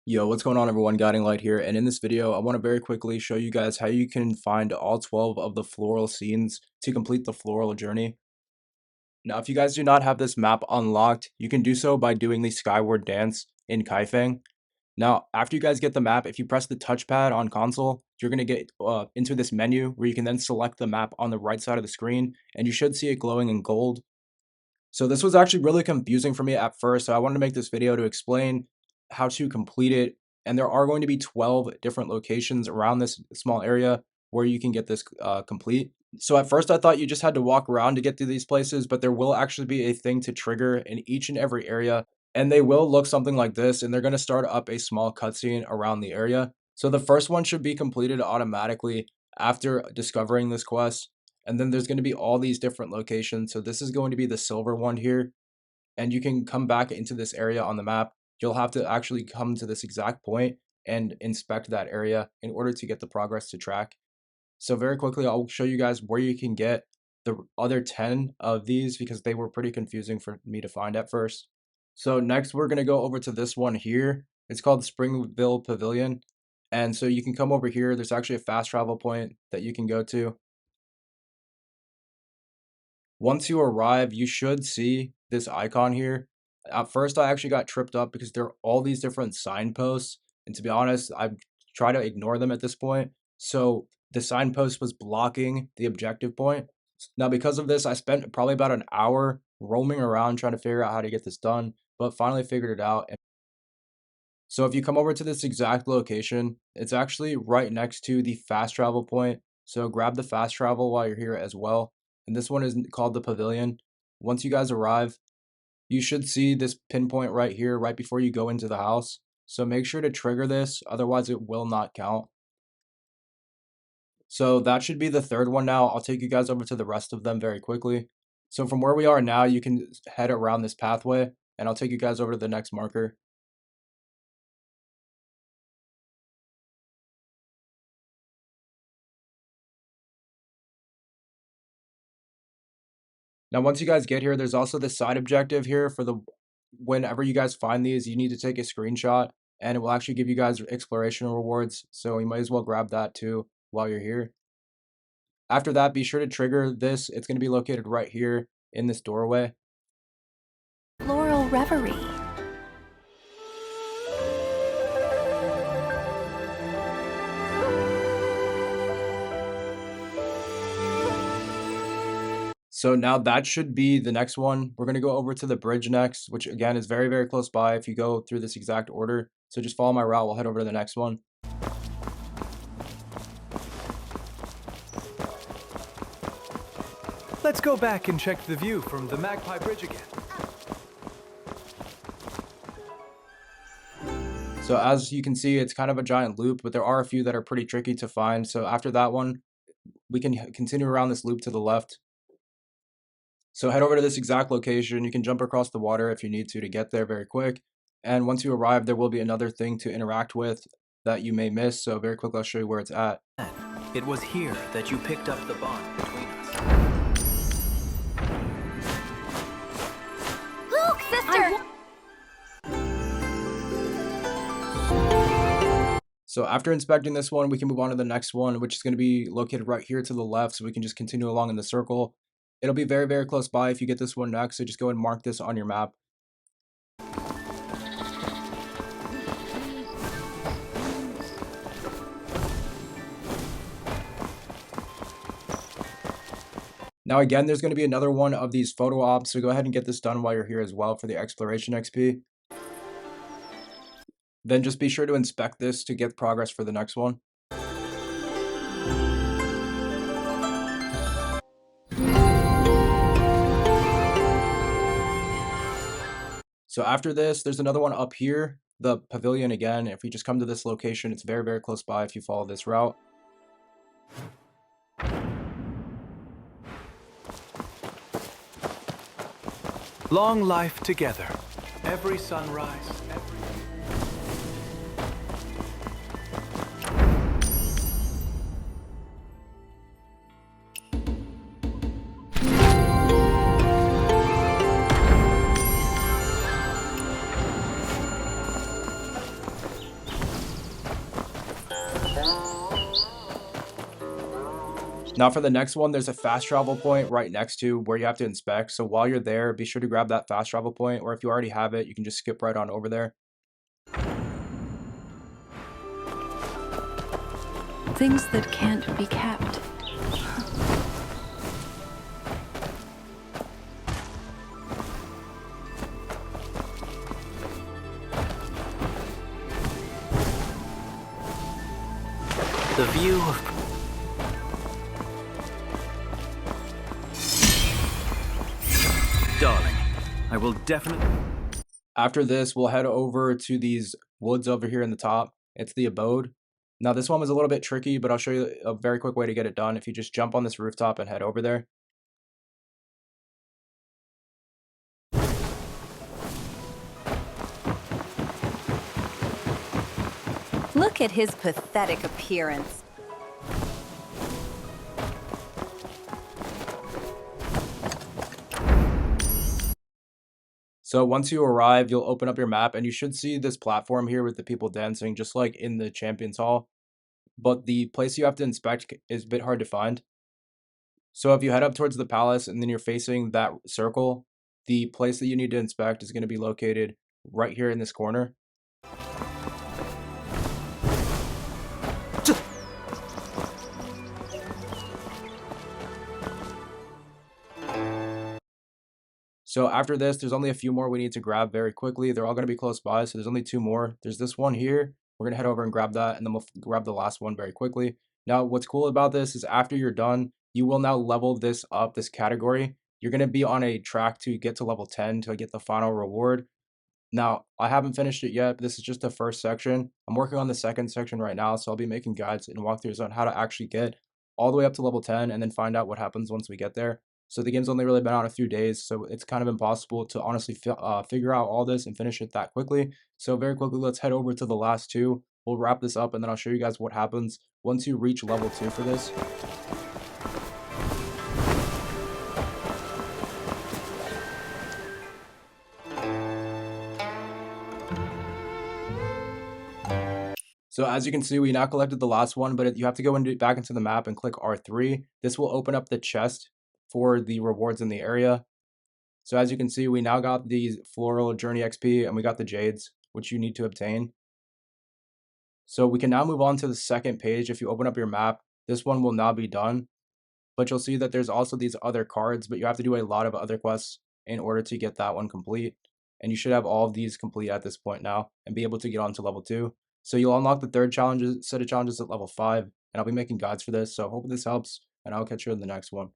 Yo, what's going on everyone, Guiding Light here, and in this video I want to very quickly show you guys how you can find all 12 of the floral scenes to complete the floral journey. Now if you guys do not have this map unlocked, you can do so by doing the skyward dance in Kaifeng. Now after you guys get the map, if you press the touchpad on console, you're going to get into this menu where you can then select the map on the right side of the screen, and you should see it glowing in gold. So this was actually really confusing for me at first, so I wanted to make this video to explain how to complete it. And there are going to be 12 different locations around this small area where you can get this complete. So at first I thought you just had to walk around to get to these places, but there will actually be a thing to trigger in each and every area. And they will look something like this, and they're going to start up a small cutscene around the area. So the first one should be completed automatically after discovering this quest. And then there's going to be all these different locations. So this is going to be the silver one here. And you can come back into this area on the map. You'll have to actually come to this exact point and inspect that area in order to get the progress to track. So very quickly, I'll show you guys where you can get the other 10 of these because they were pretty confusing for me to find at first. So next we're going to go over to this one here. It's called Springville Pavilion. And so you can come over here. There's actually a fast travel point that you can go to. Once you arrive, you should see this icon here. At first, I actually got tripped up because there are all these different signposts. And to be honest, I try to ignore them at this point. So the signpost was blocking the objective point. Now, because of this, I spent probably about an hour roaming around trying to figure out how to get this done, but finally figured it out. So if you come over to this exact location, it's actually right next to the fast travel point. So grab the fast travel while you're here as well. And this one is called the Pavilion. Once you guys arrive, you should see this pinpoint right here, right before you go into the house. So make sure to trigger this, otherwise it will not count. So that should be the third one now. I'll take you guys over to the rest of them very quickly. So from where we are now, you can head around this pathway, and I'll take you guys over to the next marker. Now, once you guys get here, there's also this side objective here for the whenever you guys find these, you need to take a screenshot, and it will actually give you guys exploration rewards. So you might as well grab that too while you're here. After that, be sure to trigger this. It's going to be located right here in this doorway. Floral Reverie. So now that should be the next one. We're going to go over to the bridge next, which again is very, very close by if you go through this exact order. So just follow my route. We'll head over to the next one. Let's go back and check the view from the Magpie Bridge again. So as you can see, it's kind of a giant loop, but there are a few that are pretty tricky to find. So after that one, we can continue around this loop to the left. So head over to this exact location. You can jump across the water if you need to get there very quick. And once you arrive, there will be another thing to interact with that you may miss. So very quickly, I'll show you where it's at. It was here that you picked up the bond between us. Look, sister! So after inspecting this one, we can move on to the next one, which is going to be located right here to the left. So we can just continue along in the circle. It'll be very, very close by if you get this one next. So just go and mark this on your map. Now again, there's going to be another one of these photo ops. So go ahead and get this done while you're here as well for the exploration XP. Then just be sure to inspect this to get progress for the next one. So after this, there's another one up here, the pavilion again. If you just come to this location, it's very, very close by if you follow this route. Long life together. Every sunrise, every... Now for the next one, there's a fast travel point right next to where you have to inspect. So while you're there, be sure to grab that fast travel point, or if you already have it, you can just skip right on over there. Things that can't be kept. The view of... Darling, I will definitely... After this, we'll head over to these woods over here in the top. It's the abode. Now this one was a little bit tricky, but I'll show you a very quick way to get it done. If you just jump on this rooftop and head over there. Look at his pathetic appearance. So once you arrive, you'll open up your map and you should see this platform here with the people dancing, just like in the Champions Hall. But the place you have to inspect is a bit hard to find. So if you head up towards the palace and then you're facing that circle, the place that you need to inspect is going to be located right here in this corner. So after this, there's only a few more we need to grab very quickly. They're all going to be close by, so there's only 2 more. There's this one here. We're going to head over and grab that, and then we'll grab the last one very quickly. Now, what's cool about this is after you're done, you will now level this up, this category. You're going to be on a track to get to level 10 to get the final reward. Now, I haven't finished it yet, but this is just the first section. I'm working on the second section right now, so I'll be making guides and walkthroughs on how to actually get all the way up to level 10 and then find out what happens once we get there. So the game's only really been out a few days, so it's kind of impossible to honestly figure out all this and finish it that quickly. So very quickly, let's head over to the last 2. We'll wrap this up, and then I'll show you guys what happens once you reach level 2 for this. So as you can see, we now collected the last one, but you have to go back into the map and click R3. This will open up the chest for the rewards in the area. So as you can see, we now got the Floral Journey XP and we got the Jades, which you need to obtain. So we can now move on to the second page. If you open up your map, this one will now be done. But you'll see that there's also these other cards, but you have to do a lot of other quests in order to get that one complete. And you should have all of these complete at this point now and be able to get on to level 2. So you'll unlock the third set of challenges at level 5, and I'll be making guides for this. So hope this helps, and I'll catch you in the next one.